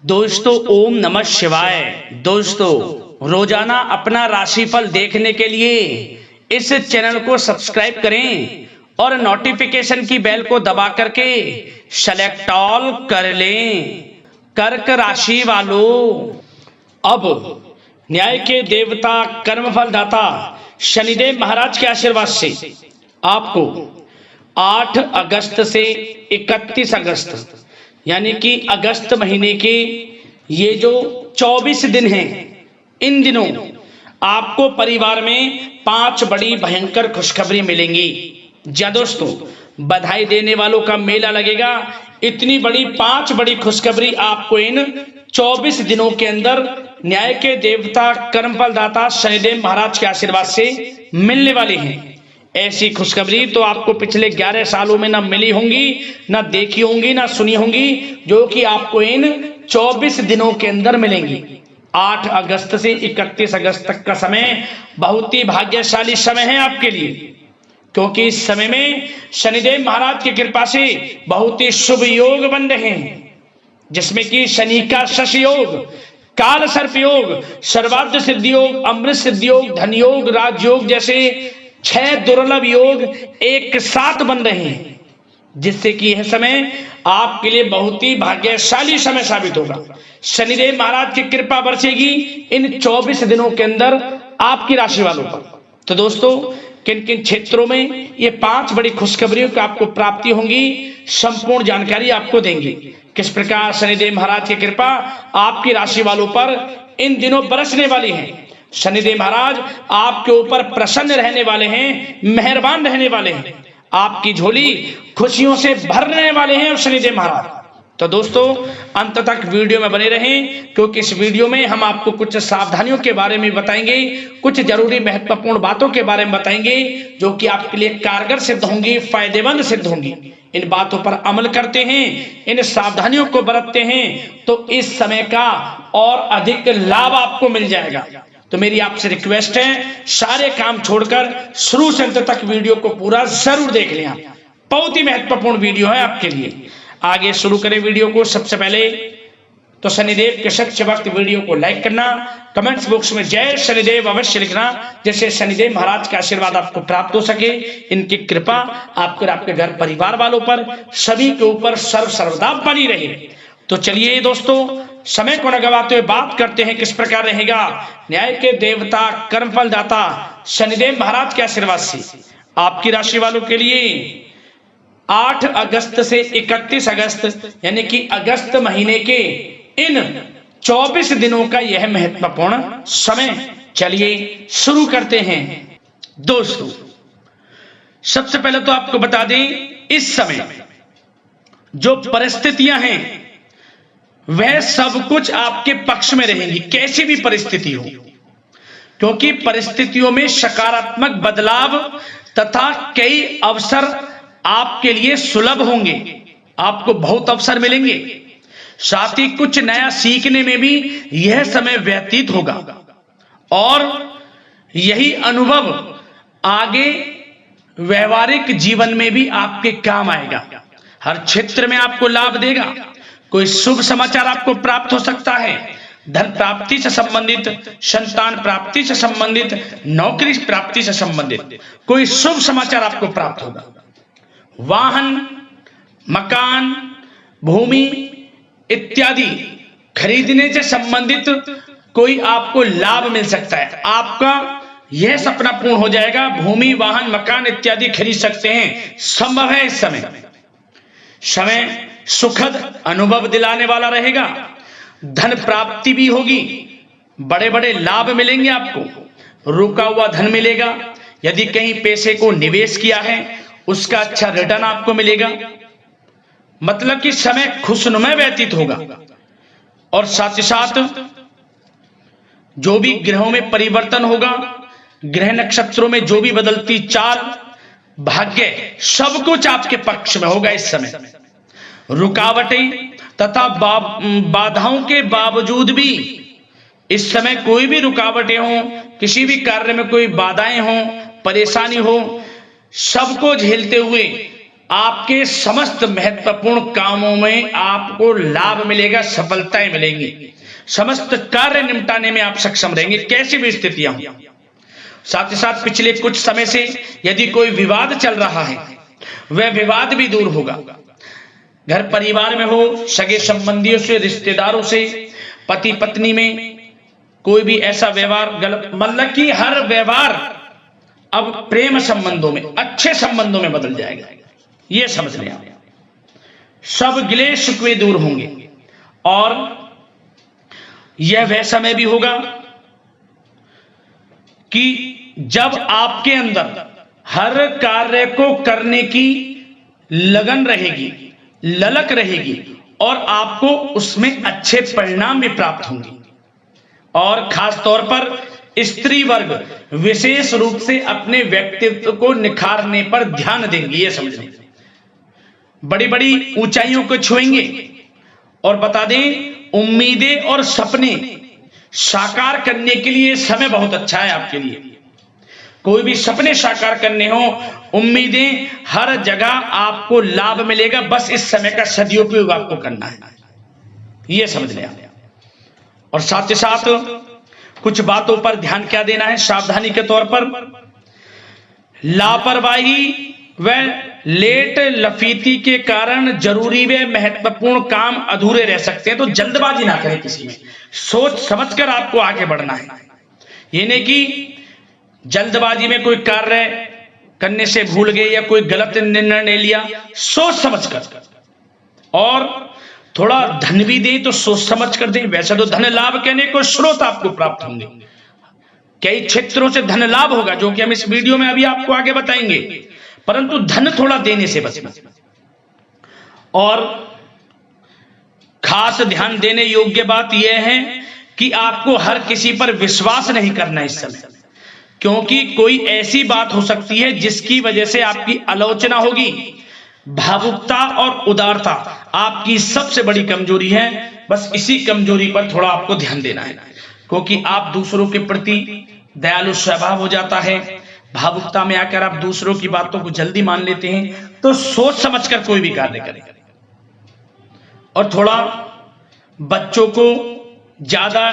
दोस्तों ओम नमः शिवाय। दोस्तों रोजाना अपना राशिफल देखने के लिए इस चैनल को सब्सक्राइब करें और नोटिफिकेशन की बेल को दबा करके सेलेक्ट ऑल कर लें। कर्क राशि वालों, अब न्याय के देवता कर्मफल दाता शनिदेव महाराज के आशीर्वाद से आपको 8 अगस्त से 31 अगस्त यानी कि अगस्त महीने के ये जो 24 दिन हैं, इन दिनों आपको परिवार में 5 बड़ी भयंकर खुशखबरी मिलेंगी। जी दोस्तों, बधाई देने वालों का मेला लगेगा। इतनी बड़ी 5 बड़ी खुशखबरी आपको इन 24 दिनों के अंदर न्याय के देवता कर्मफल दाता शनिदेव महाराज के आशीर्वाद से मिलने वाली हैं। ऐसी खुशखबरी तो आपको पिछले 11 सालों में ना मिली होंगी, ना देखी होंगी, ना सुनी होंगी, जो कि आपको इन 24 दिनों के अंदर मिलेंगी। 8 अगस्त से 31 अगस्त तक का समय बहुत ही भाग्यशाली समय है आपके लिए, क्योंकि इस समय में शनिदेव महाराज की कृपा से बहुत ही शुभ योग बन रहे हैं, जिसमें कि शनि का शश योग, काल सर्प योग, सर्वार्थ सिद्धि योग, अमृत सिद्धि योग, धन योग, राजयोग जैसे 6 दुर्लभ योग एक साथ बन रहे हैं, जिससे कि यह समय आपके लिए बहुत ही भाग्यशाली समय साबित होगा। शनिदेव महाराज की कृपा बरसेगी इन 24 दिनों के अंदर आपकी राशि वालों पर। तो दोस्तों, किन किन क्षेत्रों में ये 5 बड़ी खुशखबरियों की आपको प्राप्ति होंगी, संपूर्ण जानकारी आपको देंगे। किस प्रकार शनिदेव महाराज की कृपा आपकी राशि वालों पर इन दिनों बरसने वाली है। शनिदेव महाराज आपके ऊपर प्रसन्न रहने वाले हैं, मेहरबान रहने वाले हैं, आपकी झोली खुशियों से भरने वाले हैं शनिदेव महाराज। तो दोस्तों, अंत तक वीडियो में बने रहें, क्योंकि इस वीडियो में हम आपको कुछ सावधानियों के बारे में बताएंगे, कुछ जरूरी महत्वपूर्ण बातों के बारे में बताएंगे, जो कि आपके लिए कारगर सिद्ध होंगी, फायदेमंद सिद्ध होंगी। इन बातों पर अमल करते हैं, इन सावधानियों को बरतते हैं, तो इस समय का और अधिक लाभ आपको मिल जाएगा। तो मेरी आपसे रिक्वेस्ट है, सारे काम छोड़कर शुरू से अंत तक वीडियो को पूरा जरूर देख लें। बहुत ही महत्वपूर्ण वीडियो है आपके लिए। आगे शुरू करें वीडियो को। सबसे पहले तो शनिदेव के सच्चे भक्त वीडियो को लाइक करना, कमेंट्स बॉक्स में जय शनिदेव अवश्य लिखना, जैसे शनिदेव महाराज का आशीर्वाद आपको प्राप्त हो सके, इनकी कृपा आपको, आपके घर परिवार वालों पर, सभी के ऊपर सर्वदा बनी रहे। तो चलिए दोस्तों, समय को न गवाते हुए बात करते हैं किस प्रकार रहेगा न्याय के देवता कर्मफल दाता शनिदेव महाराज के आशीर्वाद से आपकी राशि वालों के लिए 8 अगस्त से 31 अगस्त यानी कि अगस्त महीने के इन 24 दिनों का यह महत्वपूर्ण समय। चलिए शुरू करते हैं। दोस्तों, सबसे पहले तो आपको बता दें, इस समय जो परिस्थितियां हैं वह सब कुछ आपके पक्ष में रहेंगी, कैसी भी परिस्थिति हो, क्योंकि परिस्थितियों में सकारात्मक बदलाव तथा कई अवसर आपके लिए सुलभ होंगे। आपको बहुत अवसर मिलेंगे, साथ ही कुछ नया सीखने में भी यह समय व्यतीत होगा, और यही अनुभव आगे व्यवहारिक जीवन में भी आपके काम आएगा। हर क्षेत्र में आपको लाभ देगा। कोई शुभ समाचार आपको प्राप्त हो सकता है, धन प्राप्ति से संबंधित, संतान प्राप्ति से संबंधित, नौकरी प्राप्ति से संबंधित कोई शुभ समाचार आपको प्राप्त होगा। वाहन, मकान, भूमि इत्यादि खरीदने से संबंधित कोई आपको लाभ मिल सकता है। आपका यह सपना पूर्ण हो जाएगा, भूमि, वाहन, मकान इत्यादि खरीद सकते हैं, संभव है। इस समय सुखद अनुभव दिलाने वाला रहेगा। धन प्राप्ति भी होगी, बड़े बड़े लाभ मिलेंगे आपको, रुका हुआ धन मिलेगा। यदि कहीं पैसे को निवेश किया है उसका अच्छा रिटर्न आपको मिलेगा। मतलब कि समय खुशनुमा व्यतीत होगा। और साथ ही साथ जो भी ग्रहों में परिवर्तन होगा, ग्रह नक्षत्रों में जो भी बदलती चाल, भाग्य, सब कुछ आपके पक्ष में होगा। इस समय रुकावटें तथा बाधाओं के बावजूद भी इस समय कोई भी रुकावटें हो, किसी भी कार्य में कोई बाधाएं हो, परेशानी हो, सबको झेलते हुए आपके समस्त महत्वपूर्ण कामों में आपको लाभ मिलेगा, सफलताएं मिलेंगी, समस्त कार्य निपटाने में आप सक्षम रहेंगे कैसी भी स्थितियां हो। साथ ही साथ पिछले कुछ समय से यदि कोई विवाद चल रहा है वह विवाद भी दूर होगा। घर परिवार में हो, सगे संबंधियों से, रिश्तेदारों से, पति पत्नी में कोई भी ऐसा व्यवहार गलत, मतलब कि हर व्यवहार अब प्रेम संबंधों में, अच्छे संबंधों में बदल जाएगा, यह समझ लें आप। सब गिले शिकवे दूर होंगे और यह वह समय भी होगा कि जब आपके अंदर हर कार्य को करने की लगन रहेगी, ललक रहेगी और आपको उसमें अच्छे परिणाम भी प्राप्त होंगे। और खास तौर पर स्त्री वर्ग विशेष रूप से अपने व्यक्तित्व को निखारने पर ध्यान देंगे, ये समझें। बड़ी बड़ी ऊंचाइयों को छुएंगे और बता दें, उम्मीदें और सपने साकार करने के लिए समय बहुत अच्छा है आपके लिए। कोई भी सपने साकार करने हो, उम्मीदें, हर जगह आपको लाभ मिलेगा, बस इस समय का सदुपयोग आपको करना है, यह समझ लें। और साथ ही साथ कुछ बातों पर ध्यान क्या देना है सावधानी के तौर पर, लापरवाही व लेट लफीती के कारण जरूरी व महत्वपूर्ण काम अधूरे रह सकते हैं। तो जल्दबाजी ना करें किसी में, सोच समझकर आपको आगे बढ़ना है। ये नहीं कि जल्दबाजी में कोई कार्य करने से भूल गए या कोई गलत निर्णय ले लिया, सोच समझकर। और थोड़ा धन भी दें तो सोच समझ कर दें। वैसे तो धन लाभ कहने को स्रोत आपको प्राप्त होंगे, कई क्षेत्रों से धन लाभ होगा जो कि हम इस वीडियो में अभी आपको आगे बताएंगे, परंतु धन थोड़ा देने से बचना। और खास ध्यान देने योग्य बात यह है कि आपको हर किसी पर विश्वास नहीं करना इस समय, क्योंकि कोई ऐसी बात हो सकती है जिसकी वजह से आपकी आलोचना होगी। भावुकता और उदारता आपकी सबसे बड़ी कमजोरी है, बस इसी कमजोरी पर थोड़ा आपको ध्यान देना है, क्योंकि आप दूसरों के प्रति दयालु स्वभाव हो जाता है। भावुकता में आकर आप दूसरों की बातों को जल्दी मान लेते हैं, तो सोच समझकर कोई भी कार्य करें। और थोड़ा बच्चों को ज्यादा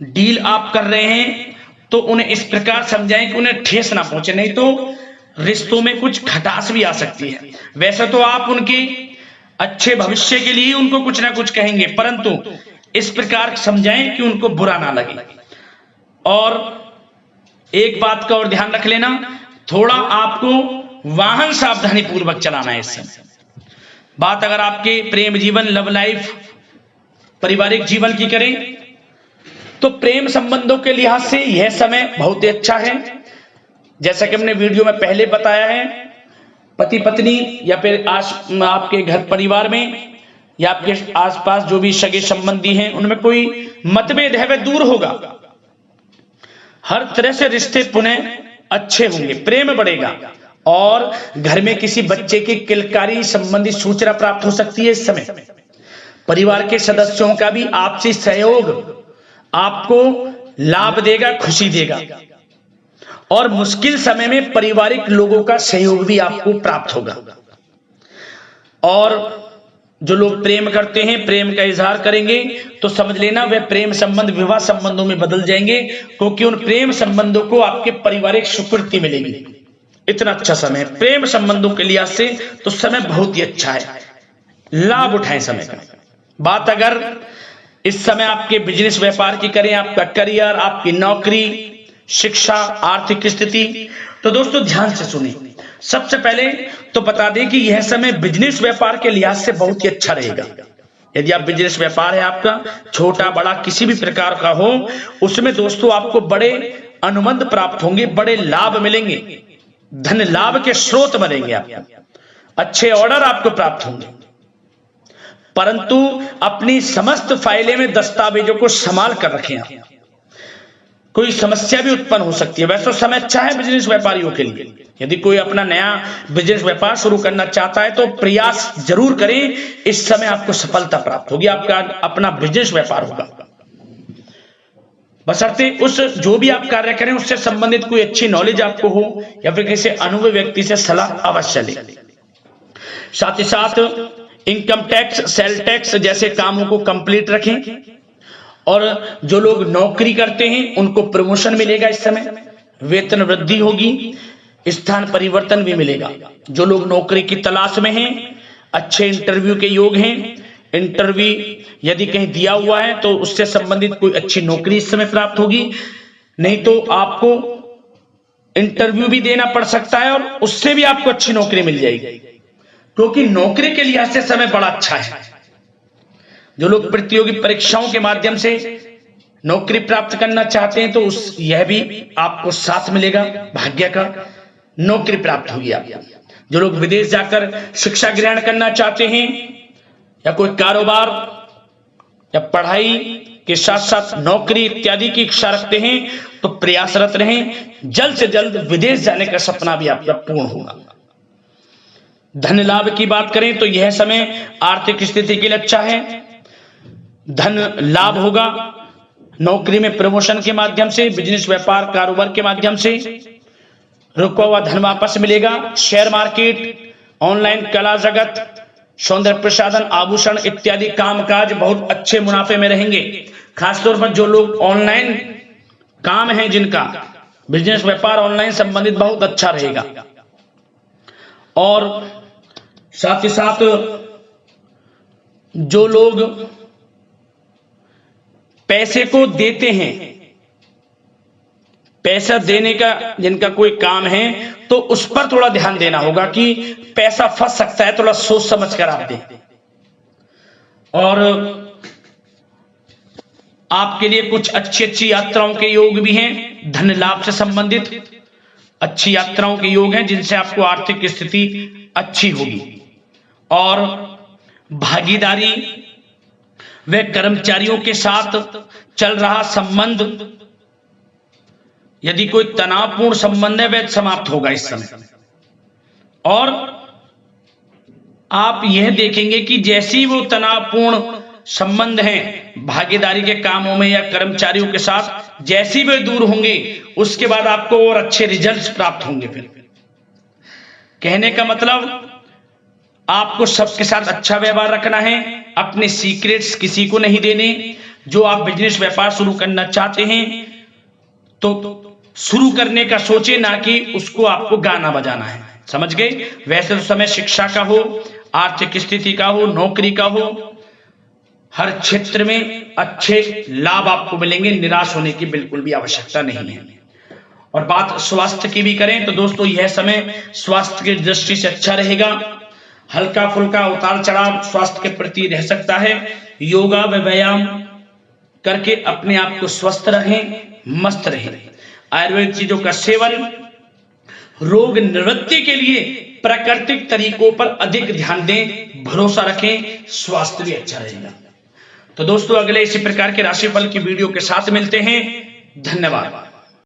डील आप कर रहे हैं तो उन्हें इस प्रकार समझाएं कि उन्हें ठेस ना पहुंचे, नहीं तो रिश्तों में कुछ खटास भी आ सकती है। वैसे तो आप उनके अच्छे भविष्य के लिए उनको कुछ ना कुछ कहेंगे, परंतु इस प्रकार समझाएं कि उनको बुरा ना लगे। और एक बात का और ध्यान रख लेना, थोड़ा आपको वाहन सावधानी पूर्वक चलाना है इस समय। बात अगर आपके प्रेम जीवन, लव लाइफ, पारिवारिक जीवन की करें तो प्रेम संबंधों के लिहाज से यह समय बहुत ही अच्छा है। जैसा कि हमने वीडियो में पहले बताया है, पति पत्नी या फिर आपके घर परिवार में या आपके आसपास जो भी सगे संबंधी हैं उनमें कोई मतभेद है वह दूर होगा। हर तरह से रिश्ते पुनः अच्छे होंगे, प्रेम बढ़ेगा और घर में किसी बच्चे की किलकारी संबंधी सूचना प्राप्त हो सकती है। इस समय परिवार के सदस्यों का भी आपसी सहयोग आपको लाभ देगा, खुशी देगा और मुश्किल समय में पारिवारिक लोगों का सहयोग भी आपको प्राप्त होगा। और जो लोग प्रेम करते हैं, प्रेम का इजहार करेंगे तो समझ लेना वह प्रेम संबंध विवाह संबंधों में बदल जाएंगे, क्योंकि उन प्रेम संबंधों को आपके पारिवारिक स्वीकृति मिलेगी। इतना अच्छा समय प्रेम संबंधों के लिहाज से तो समय बहुत ही अच्छा है, लाभ उठाएं समय का। बात अगर इस समय आपके बिजनेस व्यापार की करें, आपका करियर, आपकी नौकरी, शिक्षा, आर्थिक स्थिति, तो दोस्तों ध्यान से सुनिए। सबसे पहले तो बता दें कि यह समय बिजनेस व्यापार के लिहाज से बहुत ही अच्छा रहेगा। यदि आप बिजनेस व्यापार है आपका, छोटा बड़ा किसी भी प्रकार का हो, उसमें दोस्तों आपको बड़े अनुबंध प्राप्त होंगे, बड़े लाभ मिलेंगे, धन लाभ के स्रोत बनेंगे आपको, अच्छे ऑर्डर आपको प्राप्त होंगे। परंतु अपनी समस्त फाइलें में दस्तावेजों को संभाल कर रखें आप, कोई समस्या भी उत्पन्न हो सकती है। वैसे तो समय अच्छा है बिजनेस व्यापारियों के लिए। यदि कोई अपना नया बिजनेस व्यापार शुरू करना चाहता है तो प्रयास जरूर करें, इस समय आपको सफलता प्राप्त होगी, आपका अपना बिजनेस व्यापार होगा। बशर्ते उस जो भी आप कार्य करें उससे संबंधित कोई अच्छी नॉलेज आपको हो या फिर किसी अनुभवी व्यक्ति से सलाह अवश्य लें। साथ ही साथ इनकम टैक्स, सेल टैक्स जैसे कामों को कंप्लीट रखें। और जो लोग नौकरी करते हैं उनको प्रमोशन मिलेगा, इस समय वेतन वृद्धि होगी, स्थान परिवर्तन भी मिलेगा। जो लोग नौकरी की तलाश में हैं, अच्छे इंटरव्यू के योग हैं, इंटरव्यू यदि कहीं दिया हुआ है तो उससे संबंधित कोई अच्छी नौकरी इस समय प्राप्त होगी। नहीं तो आपको इंटरव्यू भी देना पड़ सकता है और उससे भी आपको अच्छी नौकरी मिल जाएगी, क्योंकि नौकरी के लिहाज से समय बड़ा अच्छा है। जो लोग प्रतियोगी परीक्षाओं के माध्यम से नौकरी प्राप्त करना चाहते हैं तो यह भी आपको साथ मिलेगा, भाग्य का नौकरी प्राप्त होगी आपको। जो लोग विदेश जाकर शिक्षा ग्रहण करना चाहते हैं या कोई कारोबार या पढ़ाई के साथ साथ नौकरी इत्यादि की इच्छा रखते हैं तो प्रयासरत रहें, जल्द से जल्द विदेश जाने का सपना भी आपका पूर्ण होगा। धन लाभ की बात करें तो यह समय आर्थिक स्थिति के लिए अच्छा है, धन लाभ होगा। नौकरी में प्रमोशन के माध्यम से, बिजनेस व्यापार कारोबार के माध्यम से रुका हुआ धन वापस मिलेगा। शेयर मार्केट, ऑनलाइन कला जगत, सौंदर्य प्रसाधन, आभूषण इत्यादि कामकाज बहुत अच्छे मुनाफे में रहेंगे। खासतौर पर जो लोग ऑनलाइन काम है, जिनका बिजनेस व्यापार ऑनलाइन संबंधित, बहुत अच्छा रहेगा। और साथ ही साथ जो लोग पैसे को देते हैं, पैसा देने का जिनका कोई काम है तो उस पर थोड़ा ध्यान देना होगा कि पैसा फंस सकता है, थोड़ा सोच समझ कर आप दें। और आपके लिए कुछ अच्छी अच्छी यात्राओं के योग भी हैं, धन लाभ से संबंधित अच्छी यात्राओं के योग हैं जिनसे आपको आर्थिक स्थिति अच्छी होगी। और भागीदारी व कर्मचारियों के साथ चल रहा संबंध, यदि कोई तनावपूर्ण संबंध है वह समाप्त होगा इस समय। और आप यह देखेंगे कि जैसी वो तनावपूर्ण संबंध हैं भागीदारी के कामों में या कर्मचारियों के साथ, जैसी वे दूर होंगे उसके बाद आपको और अच्छे रिजल्ट्स प्राप्त होंगे। फिर कहने का मतलब आपको सबके साथ अच्छा व्यवहार रखना है, अपने सीक्रेट्स किसी को नहीं देने। जो आप बिजनेस व्यापार शुरू करना चाहते हैं तो शुरू करने का सोचे, ना कि उसको आपको गाना बजाना है, समझ गए। वैसे तो समय शिक्षा का हो, आर्थिक स्थिति का हो, नौकरी का हो, हर क्षेत्र में अच्छे लाभ आपको मिलेंगे, निराश होने की बिल्कुल भी आवश्यकता नहीं है। और बात स्वास्थ्य की भी करें तो दोस्तों यह समय स्वास्थ्य की दृष्टि से अच्छा रहेगा। हल्का फुल्का उतार चढ़ाव स्वास्थ्य के प्रति रह सकता है। योगा व व्यायाम करके अपने आप को स्वस्थ रहें, मस्त रहें। आयुर्वेद चीजों का सेवन, रोग निवृत्ति के लिए प्राकृतिक तरीकों पर अधिक ध्यान दें, भरोसा रखें, स्वास्थ्य भी अच्छा रहेगा। तो दोस्तों अगले इसी प्रकार के राशिफल की वीडियो के साथ मिलते हैं। धन्यवाद।